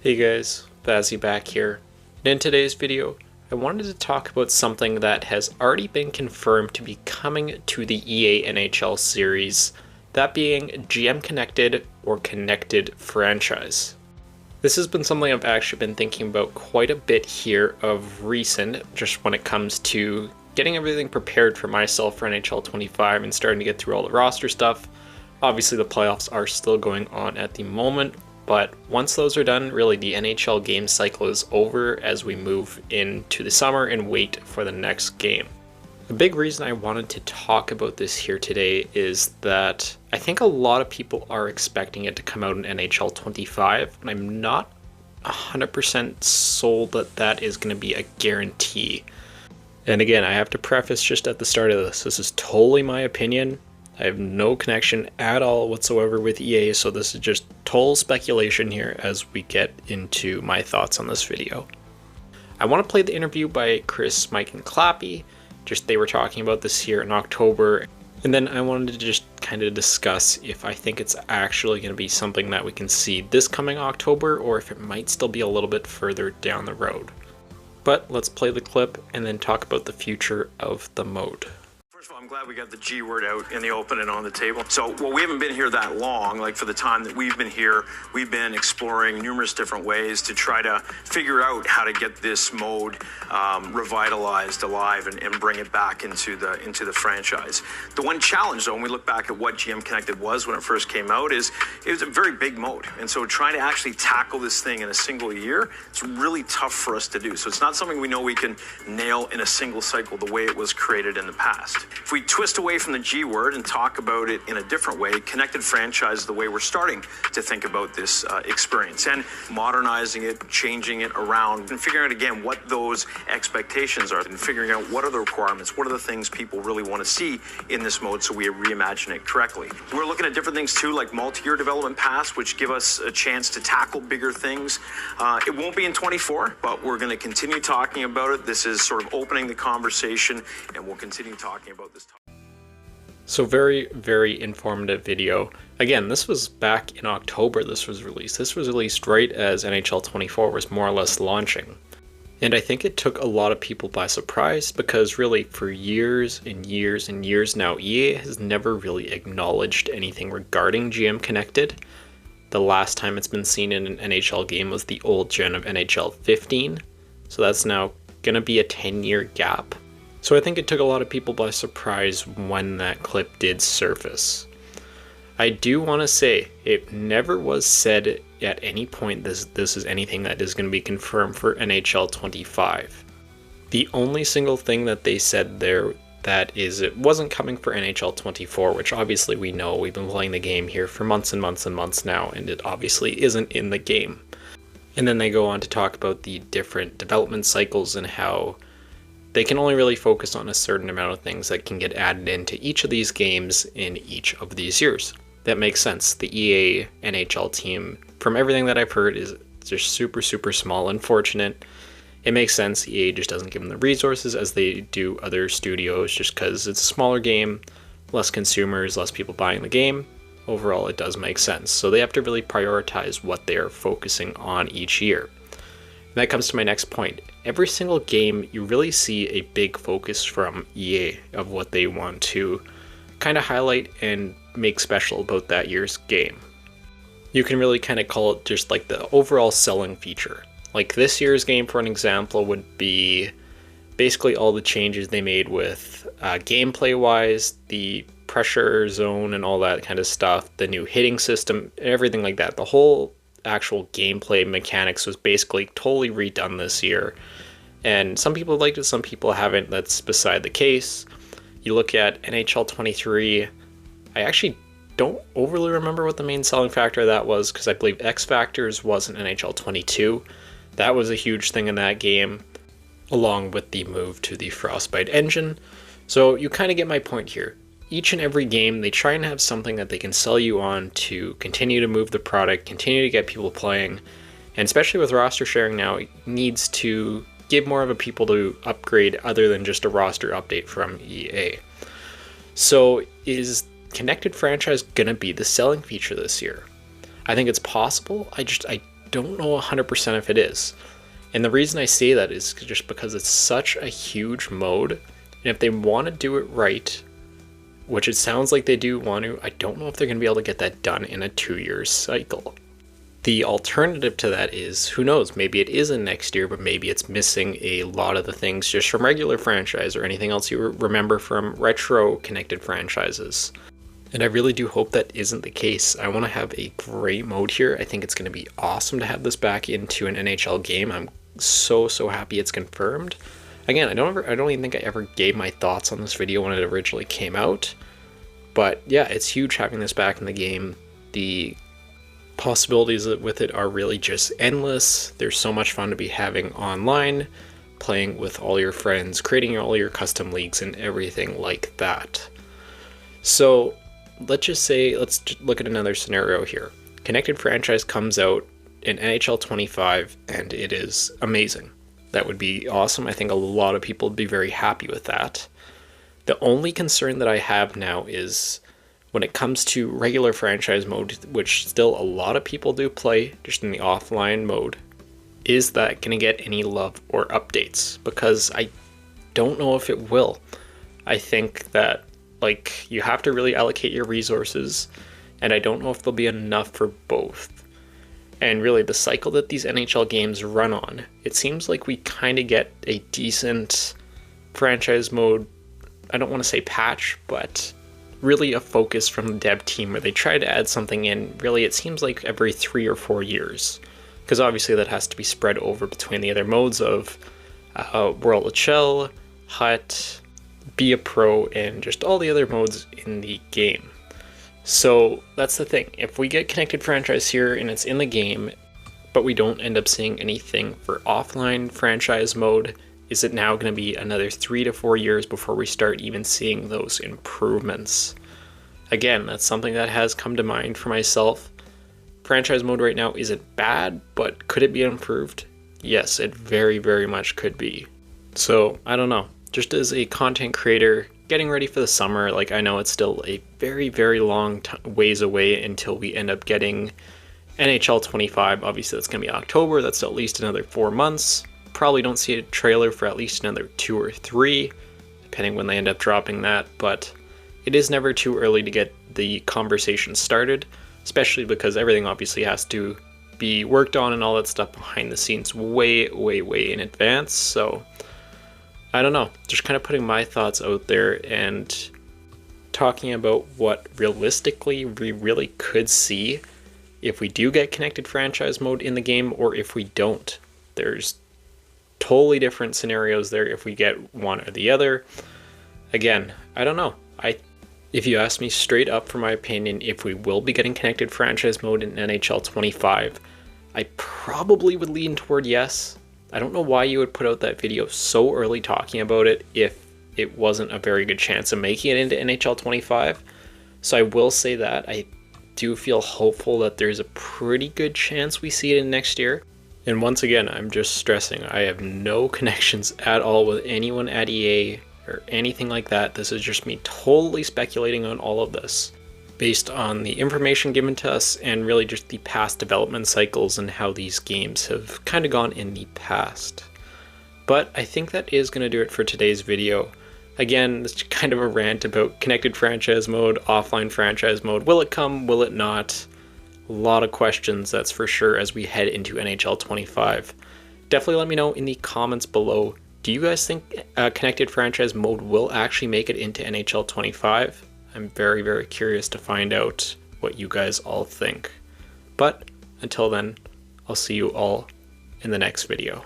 Hey guys, Vazzy back here. And in today's video, I wanted to talk about something that has already been confirmed to be coming to the EA NHL series, that being GM Connected or Connected Franchise. This has been something I've actually been thinking about quite a bit here of recent, just when it comes to getting everything prepared for myself for NHL 25 and starting to get through all the roster stuff. Obviously the playoffs are still going on at the moment, but once those are done, really the NHL game cycle is over as we move into the summer and wait for the next game. The big reason I wanted to talk about this here today is that I think a lot of people are expecting it to come out in NHL 25, and I'm not 100% sold that that is going to be a guarantee. And again, I have to preface just at the start of this is totally my opinion. I have no connection at all whatsoever with EA, so this is just total speculation here as we get into my thoughts on this video. I want to play the interview by Chris, Mike, and Clappy. They were talking about this here in October, and then I wanted to just kind of discuss if I think it's actually going to be something that we can see this coming October, or if it might still be a little bit further down the road. But let's play the clip and then talk about the future of the mode. First of all, I'm glad we got the G word out in the open and on the table. So, well, we haven't been here that long. Like, for the time that we've been here, we've been exploring numerous different ways to try to figure out how to get this mode revitalized, alive, and bring it back into the franchise. The one challenge, though, when we look back at what GM Connected was when it first came out, is it was a very big mode. And so trying to actually tackle this thing in a single year, it's really tough for us to do. So it's not something we know we can nail in a single cycle the way it was created in the past. If we twist away from the G word and talk about it in a different way, connected franchise is the way we're starting to think about this experience, and modernizing it, changing it around, and figuring out again what those expectations are, and figuring out what are the requirements, what are the things people really want to see in this mode so we reimagine it correctly. We're looking at different things too, like multi-year development paths, which give us a chance to tackle bigger things. It won't be in 24, but we're going to continue talking about it. This is sort of opening the conversation, and we'll continue talking about this topic. So very, very informative video. Again, this was back in October this was released. This was released right as NHL 24 was more or less launching. And I think it took a lot of people by surprise because really for years and years and years now, EA has never really acknowledged anything regarding GM Connected. The last time it's been seen in an NHL game was the old gen of NHL 15. So that's now gonna be a 10-year gap. So I think it took a lot of people by surprise when that clip did surface. I do want to say it never was said at any point this is anything that is going to be confirmed for NHL 25. The only single thing that they said there that is it wasn't coming for NHL 24, which obviously we know, we've been playing the game here for months and months and months now, and it obviously isn't in the game. And then they go on to talk about the different development cycles and how they can only really focus on a certain amount of things that can get added into each of these games in each of these years. That makes sense. The EA NHL team, from everything that I've heard, is just super, super small. Unfortunate. It makes sense. EA just doesn't give them the resources as they do other studios just because it's a smaller game, less consumers, less people buying the game. Overall, it does make sense. So they have to really prioritize what they are focusing on each year. And that comes to my next point. Every single game, you really see a big focus from EA of what they want to kind of highlight and make special about that year's game. You can really kind of call it just like the overall selling feature. Like this year's game, for an example, would be basically all the changes they made with gameplay-wise, the pressure zone and all that kind of stuff, the new hitting system, everything like that. The whole actual gameplay mechanics was basically totally redone this year, and some people liked it, some people haven't. That's beside the case. You look at NHL 23, I actually don't overly remember what the main selling factor of that was, because I believe X Factors was in NHL 22. That was a huge thing in that game, along with the move to the Frostbite engine. So you kind of get my point here. Each and every game, they try and have something that they can sell you on to continue to move the product, continue to get people playing, and especially with roster sharing now, it needs to give more of a people to upgrade other than just a roster update from EA. So is Connected Franchise gonna be the selling feature this year? I think it's possible. I don't know 100% if it is. And the reason I say that is just because it's such a huge mode, and if they want to do it right, which it sounds like they do want to, I don't know if they're going to be able to get that done in a 2-year cycle. The alternative to that is, who knows, maybe it is in next year, but maybe it's missing a lot of the things just from regular franchise or anything else you remember from retro connected franchises. And I really do hope that isn't the case. I want to have a great mode here. I think it's going to be awesome to have this back into an NHL game. I'm so happy it's confirmed. Again, I don't even think I ever gave my thoughts on this video when it originally came out. But yeah, it's huge having this back in the game. The possibilities with it are really just endless. There's so much fun to be having online, playing with all your friends, creating all your custom leagues and everything like that. So let's look at another scenario here. Connected Franchise comes out in NHL 25 and it is amazing. That would be awesome. I think a lot of people would be very happy with that. The only concern that I have now is when it comes to regular franchise mode, which still a lot of people do play just in the offline mode, is that going to get any love or updates? Because I don't know if it will. I think that you have to really allocate your resources, and I don't know if there'll be enough for both. And really, the cycle that these NHL games run on, it seems like we kind of get a decent franchise mode, I don't want to say patch, but really a focus from the dev team where they try to add something in. Really, it seems like every 3 or 4 years, because obviously that has to be spread over between the other modes of World of Shell, Hut, Be a Pro, and just all the other modes in the game. So that's the thing. If we get Connected Franchise here and it's in the game, but we don't end up seeing anything for offline franchise mode, is it now going to be another 3 to 4 years before we start even seeing those improvements? Again, that's something that has come to mind for myself. Franchise mode right now isn't bad, but could it be improved? Yes, it very much could be. So I don't know. Just as a content creator, getting ready for the summer, I know it's still a very long ways away until we end up getting NHL 25. Obviously that's going to be October. That's at least another 4 months. Probably don't see a trailer for at least another 2 or 3, depending when they end up dropping that. But it is never too early to get the conversation started, especially because everything obviously has to be worked on and all that stuff behind the scenes way in advance. So I don't know, just kind of putting my thoughts out there and talking about what realistically we really could see if we do get Connected Franchise mode in the game or if we don't. There's totally different scenarios there if we get one or the other. Again, I don't know. If you ask me straight up for my opinion, if we will be getting Connected Franchise mode in NHL 25, I probably would lean toward yes. I don't know why you would put out that video so early talking about it if it wasn't a very good chance of making it into NHL 25. So I will say that I do feel hopeful that there's a pretty good chance we see it in next year. And once again, I'm just stressing, I have no connections at all with anyone at EA or anything like that. This is just me totally speculating on all of this based on the information given to us and really just the past development cycles and how these games have kind of gone in the past. But I think that is going to do it for today's video. Again, it's kind of a rant about Connected Franchise mode, offline franchise mode. Will it come? Will it not? A lot of questions, that's for sure, as we head into NHL 25. Definitely let me know in the comments below. Do you guys think Connected Franchise mode will actually make it into NHL 25? I'm very curious to find out what you guys all think. But until then, I'll see you all in the next video.